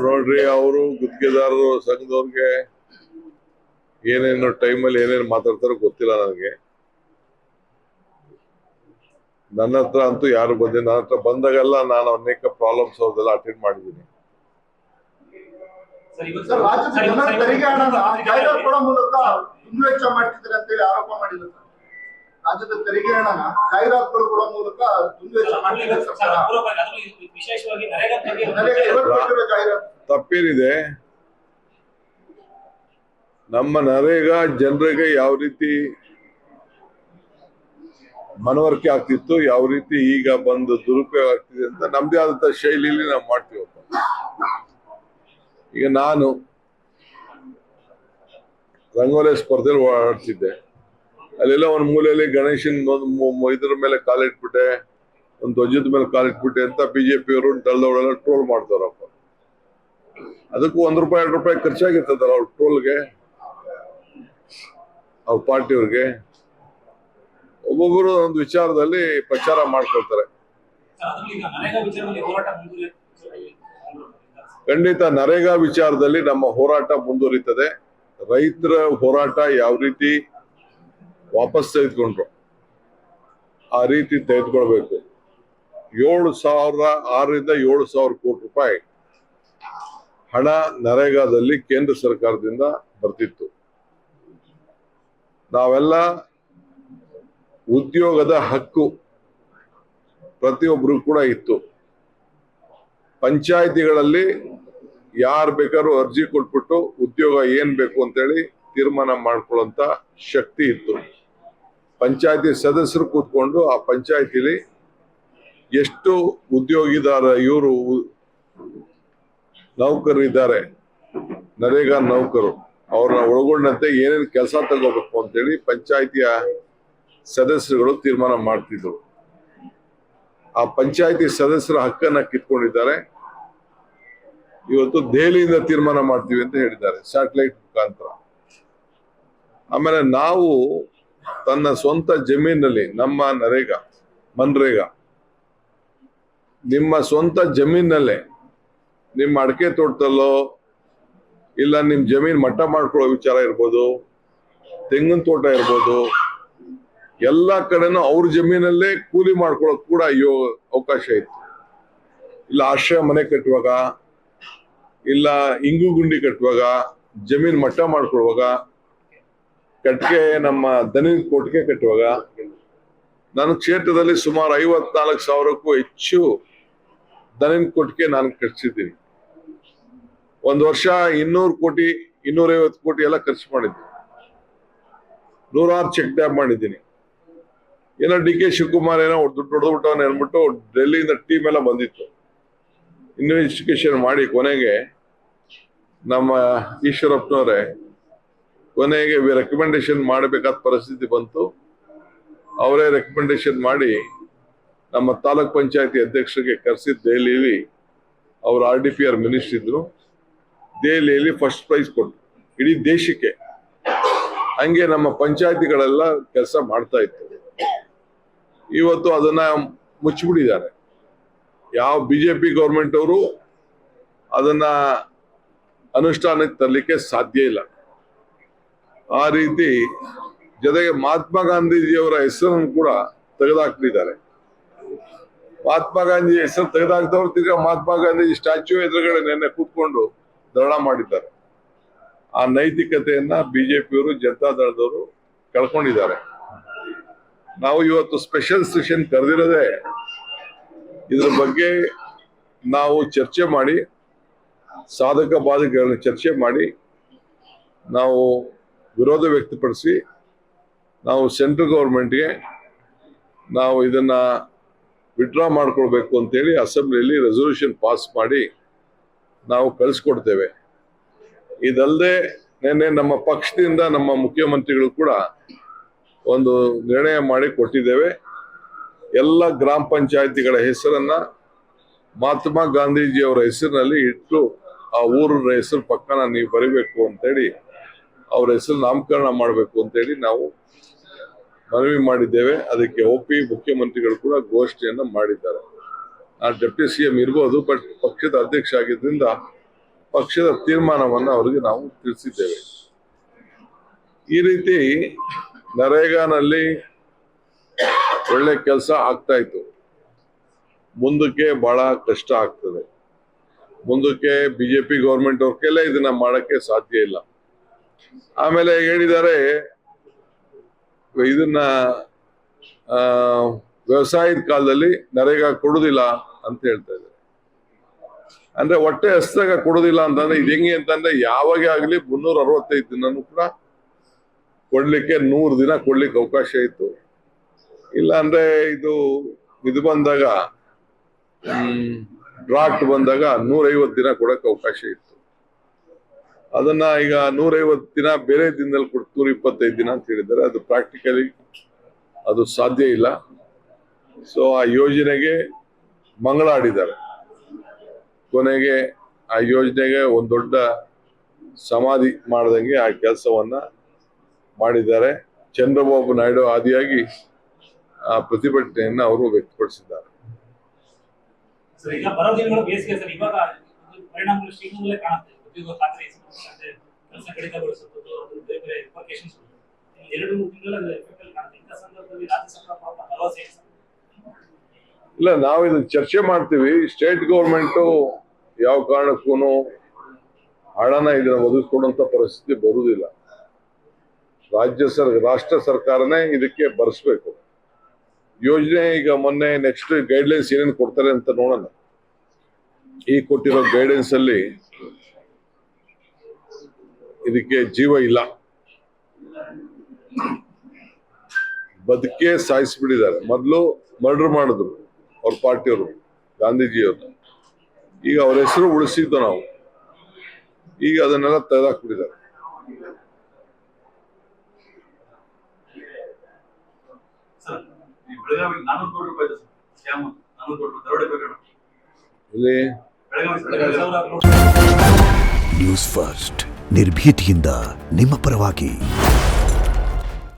ನೋಡ್ರಿ, ಅವರು ಗುತ್ತಿಗೆದಾರರು ಸಂಘದವ್ರಿಗೆ ಏನೇನು ಟೈಮಲ್ಲಿ ಏನೇನು ಮಾತಾಡ್ತಾರೋ ಗೊತ್ತಿಲ್ಲ ನನಗೆ. ನನ್ನ ಹತ್ರ ಅಂತೂ ಯಾರು ಬಂದಿಲ್ಲ. ನನ್ನ ಹತ್ರ ಬಂದಾಗೆಲ್ಲ ನಾನು ಅನೇಕ ಪ್ರಾಬ್ಲಮ್ಸ್ ಅವ್ರದೆಲ್ಲ ಅಟೆಂಡ್ ಮಾಡಿದ್ದೀನಿ. ರಾಜ್ಯದ ತೆರಿಗೆ ಹಣನ ಜಾಹೀರಾತುಗಳು ಕೊಡೋ ಮೂಲಕ ತಪ್ಪೇನಿದೆ? ನಮ್ಮ ನರೇಗಾ ಜನರಿಗೆ ಯಾವ ರೀತಿ ಮನವರಿಕೆ ಆಗ್ತಿತ್ತು, ಯಾವ ರೀತಿ ಈಗ ಬಂದು ದುರುಪಯೋಗ ಆಗ್ತಿದೆ ಅಂತ ನಮ್ದೇ ಆದಂತ ಶೈಲಿಯಲ್ಲಿ ನಾವು ಮಾಡ್ತೀವಪ್ಪ. ಈಗ ನಾನು ರಂಗೋಲಿ ಸ್ಪರ್ಧೆಯಲ್ಲಿ ಓಡಾಡ್ತಿದ್ದೆ. ಅಲ್ಲೆಲ್ಲ ಒಂದು ಮೂಲೆಯಲ್ಲಿ ಗಣೇಶನ್ ಇದ್ರ ಮೇಲೆ ಕಾಲಿಟ್ಬಿಟ್ಟೆ, ಒಂದು ಧ್ವಜದ ಮೇಲೆ ಕಾಲಿಟ್ಬಿಟ್ಟೆ ಅಂತ ಬಿಜೆಪಿಯವರು ದಳದವಳೆಲ್ಲ ಟ್ರೋಲ್ ಮಾಡ್ತಾರಪ್ಪ. ಅದಕ್ಕೂ ₹1 2 ಖರ್ಚಾಗಿರ್ತದಲ್ಲ ಅವ್ರ ಟ್ರೋಲ್ಗೆ, ಅವ್ರ ಪಾರ್ಟಿಯವ್ರಿಗೆ. ಒಬ್ಬೊಬ್ಬರು ಒಂದು ವಿಚಾರದಲ್ಲಿ ಪ್ರಚಾರ ಮಾಡ್ಕೊಳ್ತಾರೆ. ಖಂಡಿತ ನರೇಗಾ ವಿಚಾರದಲ್ಲಿ ನಮ್ಮ ಹೋರಾಟ ಮುಂದುವರಿತದೆ. ರೈತರ ಹೋರಾಟ ಯಾವ ರೀತಿ ವಾಪಸ್ ತೆಗೆದುಕೊಂಡ್ರು ಆ ರೀತಿ ತೆಗೆದುಕೊಳ್ಬೇಕು. 6,000 7,000 ಕೋಟಿ ರೂಪಾಯಿ ಹಣ ನರೇಗಾದಲ್ಲಿ ಕೇಂದ್ರ ಸರ್ಕಾರದಿಂದ ಬರ್ತಿತ್ತು. ನಾವೆಲ್ಲ ಉದ್ಯೋಗದ ಹಕ್ಕು ಪ್ರತಿಯೊಬ್ಬರು ಕೂಡ ಇತ್ತು. ಪಂಚಾಯಿತಿಗಳಲ್ಲಿ ಯಾರು ಬೇಕಾದ್ರೂ ಅರ್ಜಿ ಕೊಟ್ಬಿಟ್ಟು ಉದ್ಯೋಗ ಏನ್ ಬೇಕು ಅಂತೇಳಿ ತೀರ್ಮಾನ ಮಾಡ್ಕೊಳ್ಳೋಂತ ಶಕ್ತಿ ಇತ್ತು. ಪಂಚಾಯತಿ ಸದಸ್ಯರು ಕೂತ್ಕೊಂಡು ಆ ಪಂಚಾಯತಿಲಿ ಎಷ್ಟು ಉದ್ಯೋಗಿದಾರ ಇವರು ನೌಕರರಿದ್ದಾರೆ, ನರೇಗಾ ನೌಕರು, ಅವ್ರನ್ನ ಒಳಗೊಂಡಂತೆ ಏನೇನು ಕೆಲಸ ತಗೋಬೇಕು ಅಂತೇಳಿ ಪಂಚಾಯತಿಯ ಸದಸ್ಯರುಗಳು ತೀರ್ಮಾನ ಮಾಡ್ತಿದ್ರು. ಆ ಪಂಚಾಯತಿ ಸದಸ್ಯರ ಹಕ್ಕನ್ನ ಕಿತ್ಕೊಂಡಿದ್ದಾರೆ. ಇವತ್ತು ದೆಹಲಿಯಿಂದ ತೀರ್ಮಾನ ಮಾಡ್ತೀವಿ ಅಂತ ಹೇಳಿದ್ದಾರೆ, ಸ್ಯಾಟಲೈಟ್ ಮುಖಾಂತರ. ಆಮೇಲೆ ನಾವು ತನ್ನ ಸ್ವಂತ ಜಮೀನಲ್ಲಿ ನಮ್ಮ ಮನ್ರೇಗಾ ನಿಮ್ಮ ಸ್ವಂತ ಜಮೀನಲ್ಲೇ ನಿಮ್ಮ ಅಡಕೆ ತೋಟದಲ್ಲೋ ಇಲ್ಲ ನಿಮ್ ಜಮೀನ್ ಮಟ್ಟ ಮಾಡ್ಕೊಳ್ಳೋ ವಿಚಾರ ಇರ್ಬೋದು, ತೆಂಗಿನ ತೋಟ ಇರ್ಬೋದು, ಎಲ್ಲಾ ಕಡೆನೂ ಅವ್ರ ಜಮೀನಲ್ಲೇ ಕೂಲಿ ಮಾಡ್ಕೊಳ್ಳೋಕೆ ಕೂಡ ಅವಕಾಶ ಇತ್ತು. ಇಲ್ಲ ಆಶ್ರಯ ಮನೆ ಕಟ್ಟುವಾಗ, ಇಲ್ಲ ಇಂಗು ಗುಂಡಿ ಕಟ್ಟುವಾಗ, ಜಮೀನ್ ಮಟ್ಟ ಮಾಡ್ಕೊಳ್ಳುವಾಗ, ಕಟ್ಗೆ ನಮ್ಮ ದನಿನ ಕೊಟ್ಟಿಗೆ ಕಟ್ಟುವಾಗ, ನನ್ನ ಕ್ಷೇತ್ರದಲ್ಲಿ ಸುಮಾರು 54,000ಕ್ಕೂ ಹೆಚ್ಚು ದನಿನ ಕೊಟ್ಟಿಗೆ ನಾನು ಕಟ್ಟಿಸಿದ್ದೀನಿ. ಒಂದು ವರ್ಷ 200 ಕೋಟಿ 250 ಕೋಟಿ ಎಲ್ಲ ಖರ್ಚು ಮಾಡಿದ್ದೀನಿ. 106 ಚೆಕ್ ಡ್ಯಾಮ್ ಮಾಡಿದ್ದೀನಿ. ಏನೋ ಡಿ ಕೆ ಶಿವಕುಮಾರ್ ಏನೋ ಹೊಡೆದ್ಬಿಟ್ಟವನ್ನ ಅನ್ಬಿಟ್ಟು ಡೆಲ್ಲಿಯಿಂದ ಟೀಮ್ ಎಲ್ಲ ಬಂದಿತ್ತು. ಇನ್ವೆಸ್ಟಿಗೇಷನ್ ಮಾಡಿ ಕೊನೆಗೆ ನಮ್ಮ ಈಶ್ವರಪ್ಪನವರೇ ಕೊನೆಗೆ ರೆಕಮೆಂಡೇಶನ್ ಮಾಡಬೇಕಾದ ಪರಿಸ್ಥಿತಿ ಬಂತು. ಅವರೇ ರೆಕಮೆಂಡೇಶನ್ ಮಾಡಿ ನಮ್ಮ ತಾಲೂಕ್ ಪಂಚಾಯತಿ ಅಧ್ಯಕ್ಷರಿಗೆ ಕರೆಸಿದ್ದು ದೆಹಲಿಯಲ್ಲಿ. ಅವರು RDPR ಮಿನಿಸ್ಟರ್ ಇದ್ರು. ದೆಹಲಿಯಲ್ಲಿ ಫಸ್ಟ್ ಪ್ರೈಸ್ ಕೊಟ್ಟರು ಇಡೀ ದೇಶಕ್ಕೆ. ಹಂಗೆ ನಮ್ಮ ಪಂಚಾಯತಿಗಳೆಲ್ಲ ಕೆಲಸ ಮಾಡ್ತಾ ಇತ್ತು. ಇವತ್ತು ಅದನ್ನ ಮುಚ್ಚಿಬಿಟ್ಟಿದ್ದಾರೆ. ಯಾವ ಬಿಜೆಪಿ ಗೌರ್ಮೆಂಟ್ ಅವರು ಅದನ್ನ ಅನುಷ್ಠಾನಕ್ಕೆ ತರಲಿಕ್ಕೆ ಸಾಧ್ಯ ಇಲ್ಲ. ಆ ರೀತಿ ಜೊತೆಗೆ ಮಹಾತ್ಮ ಗಾಂಧೀಜಿಯವರ ಹೆಸರನ್ನು ಕೂಡ ತೆಗೆದುಹಾಕ್ತಿದ್ದಾರೆ. ಮಹಾತ್ಮ ಗಾಂಧಿ ಹೆಸರು ತೆಗೆದುಹಾಕ್ದವ್ರು ತಿರ್ಗಾ ಮಹಾತ್ಮ ಗಾಂಧೀಜಿ ಸ್ಟ್ಯಾಚ್ಯೂ ಎದುರುಗಡೆ ನೆನ್ನೆ ಕೂತ್ಕೊಂಡು ಧರಣ ಮಾಡಿದ್ದಾರೆ. ಆ ನೈತಿಕತೆಯನ್ನ ಬಿಜೆಪಿಯವರು ಜನತಾ ದಳದವರು ಕಳ್ಕೊಂಡಿದ್ದಾರೆ. ನಾವು ಇವತ್ತು ಸ್ಪೆಷಲ್ ಸೆಷನ್ ಕರೆದಿರೋದೇ ಇದ್ರ ಬಗ್ಗೆ ನಾವು ಚರ್ಚೆ ಮಾಡಿ, ಸಾಧಕ ಬಾಧಕಗಳನ್ನು ಚರ್ಚೆ ಮಾಡಿ, ನಾವು ವಿರೋಧ ವ್ಯಕ್ತಪಡಿಸಿ, ನಾವು ಸೆಂಟ್ರಲ್ ಗೌರ್ಮೆಂಟ್ಗೆ ನಾವು ಇದನ್ನ ವಿಡ್ರಾ ಮಾಡ್ಕೊಳ್ಬೇಕು ಅಂತೇಳಿ ಅಸೆಂಬ್ಲಿಯಲ್ಲಿ ರೆಸೊಲ್ಯೂಷನ್ ಪಾಸ್ ಮಾಡಿ ನಾವು ಕಳಿಸ್ಕೊಡ್ತೇವೆ. ಇದಲ್ಲದೆ ನಿನ್ನೆ ನಮ್ಮ ಪಕ್ಷದಿಂದ ನಮ್ಮ ಮುಖ್ಯಮಂತ್ರಿಗಳು ಕೂಡ ಒಂದು ನಿರ್ಣಯ ಮಾಡಿ ಕೊಟ್ಟಿದ್ದೇವೆ. ಎಲ್ಲ ಗ್ರಾಮ ಪಂಚಾಯತಿಗಳ ಹೆಸರನ್ನ ಮಹಾತ್ಮ ಗಾಂಧೀಜಿಯವರ ಹೆಸರಿನಲ್ಲಿ ಇಟ್ಟು ಆ ಊರಿನ ಹೆಸರು ಪಕ್ಕನ ನೀವು ಬರಿಬೇಕು ಅಂತೇಳಿ, ಅವ್ರ ಹೆಸರು ನಾಮಕರಣ ಮಾಡಬೇಕು ಅಂತೇಳಿ ನಾವು ಮನವಿ ಮಾಡಿದ್ದೇವೆ. ಅದಕ್ಕೆ OP ಮುಖ್ಯಮಂತ್ರಿಗಳು ಕೂಡ ಘೋಷಣೆಯನ್ನ ಮಾಡಿದ್ದಾರೆ. ಡೆಪ್ಟಿ CM ಇರ್ಬೋದು, ಬಟ್ ಪಕ್ಷದ ಅಧ್ಯಕ್ಷ ಆಗಿದ್ದರಿಂದ ಪಕ್ಷದ ತೀರ್ಮಾನವನ್ನು ಅವರಿಗೆ ನಾವು ತಿಳಿಸಿದ್ದೇವೆ. ಈ ರೀತಿ ನರೇಗಾನಲ್ಲಿ ಒಳ್ಳೆ ಕೆಲಸ ಆಗ್ತಾ ಇತ್ತು. ಮುಂದಕ್ಕೆ ಬಹಳ ಕಷ್ಟ ಆಗ್ತದೆ. ಮುಂದಕ್ಕೆ ಬಿಜೆಪಿ ಗೌರ್ಮೆಂಟ್ ಅವ್ರ ಕೈಲೇ ಇದನ್ನ ಮಾಡಕ್ಕೆ ಸಾಧ್ಯ ಇಲ್ಲ. ಆಮೇಲೆ ಹೇಳಿದ್ದಾರೆ ಇದನ್ನ ವ್ಯವಸಾಯದ ಕಾಲದಲ್ಲಿ ನರೇಗಾ ಕೊಡುದಿಲ್ಲ ಅಂತ ಹೇಳ್ತಾ ಇದ್ದಾರೆ. ಅಂದ್ರೆ ಹೊಟ್ಟೆ ಹಸ್ದಾಗ ಕೊಡುದಿಲ್ಲ ಅಂತಂದ್ರೆ ಇದು ಹೆಂಗೆ ಅಂತಂದ್ರೆ ಯಾವಾಗ ಆಗ್ಲಿ 365 ದಿನನೂ ಕೂಡ ಕೊಡ್ಲಿಕ್ಕೆ 100 ದಿನ ಕೊಡ್ಲಿಕ್ಕೆ ಅವಕಾಶ ಇತ್ತು. ಇಲ್ಲ ಅಂದ್ರೆ ಇದು ಬಂದಾಗ ಡ್ರಾಫ್ಟ್ ಬಂದಾಗ 150 ದಿನ ಕೊಡಕ್ಕೆ ಅವಕಾಶ ಇತ್ತು. ಅದನ್ನ ಈಗ 150 ದಿನ ಬೇರೆ ದಿನದಲ್ಲಿ 125 ದಿನ ಅಂತ ಹೇಳಿದ್ದಾರೆ. ಅದು ಪ್ರಾಕ್ಟಿಕಲಿ ಅದು ಸಾಧ್ಯ ಇಲ್ಲ. ಸೊ ಆ ಯೋಜನೆಗೆ ಮಂಗಳಾಡಿದ್ದಾರೆ. ಕೊನೆಗೆ ಆ ಯೋಜನೆಗೆ ಒಂದು ದೊಡ್ಡ ಸಮಾಧಿ ಮಾಡ್ದಂಗೆ ಆ ಕೆಲಸವನ್ನ ಮಾಡಿದ್ದಾರೆ. ಚಂದ್ರಬಾಬು ನಾಯ್ಡು ಆದಿಯಾಗಿ ಆ ಪ್ರತಿಭಟನೆಯನ್ನ ಅವರು ವ್ಯಕ್ತಪಡಿಸಿದ್ದಾರೆ. ಸರ್, ಈಗ ಬರೋ ದಿನಗಳು ಬೇಸಿಗೆ ಸರ್, ಇವಾಗ ಪರಿಣಾಮಗಳು ಶೀಘ್ರದಲ್ಲೇ ಕಾಣುತ್ತೆ. ಉದ್ಯೋಗ ಖಾತ್ರಿ ಕೆಲಸ ಕಡಿತಗೊಳಿಸುವುದು, ಅದು ಬೇರೆ ಬೇರೆ ರಿಪರ್ಕೇಷನ್ಸ್ 2-3 ತಿಂಗಳಲ್ಲಿ ಎಫೆಕ್ಟ್ ಕಾಣುತ್ತೆ. ಇಂಥ ಸಂದರ್ಭದಲ್ಲಿ ರಾಜ್ಯ ಸರ್ಕಾರ ಭರವಸೆ ಇದೆ. ಇಲ್ಲ, ನಾವು ಇದನ್ನ ಚರ್ಚೆ ಮಾಡ್ತೀವಿ. ಸ್ಟೇಟ್ ಗೌರ್ಮೆಂಟ್ ಯಾವ ಕಾರಣಕ್ಕೂ ಹಣನ ಇದನ್ನ ಒದಗಿಸ್ಕೊಡುವಂತ ಪರಿಸ್ಥಿತಿ ಬರುವುದಿಲ್ಲ. ರಾಷ್ಟ್ರ ಸರ್ಕಾರನೇ ಇದಕ್ಕೆ ಭರಿಸ್ಬೇಕು. ಯೋಜನೆ ಈಗ ಮೊನ್ನೆ ನೆಕ್ಸ್ಟ್ ಗೈಡ್ಲೈನ್ಸ್ ಏನೇನು ಕೊಡ್ತಾರೆ ಅಂತ ನೋಡೋಣ. ಈ ಕೊಟ್ಟಿರೋ ಗೈಡೆನ್ಸ್ ಅಲ್ಲಿ ಇದಕ್ಕೆ ಜೀವ ಇಲ್ಲ, ಬದುಕೇ ಸಾಯಿಸ್ಬಿಟ್ಟಿದ್ದಾರೆ. ಮೊದಲು ಮರ್ಡರ್ ಮಾಡಿದ್ರು ಅವ್ರ ಪಾರ್ಟಿಯವರು, ಗಾಂಧೀಜಿಯವರು. ಈಗ ಅವ್ರ ಹೆಸರು ಉಳಿಸಿದ್ದು ನಾವು, ಈಗ ಅದನ್ನೆಲ್ಲ ತೆಗೆದಾಕ್ಬಿಟ್ಟಿದ್ದಾರೆ. ಇಲ್ಲಿ ನ್ಯೂಸ್ ಫಸ್ಟ್ ನಿರ್ಭೀತಿಯಿಂದ ನಿಮ್ಮ ಪರವಾಗಿ.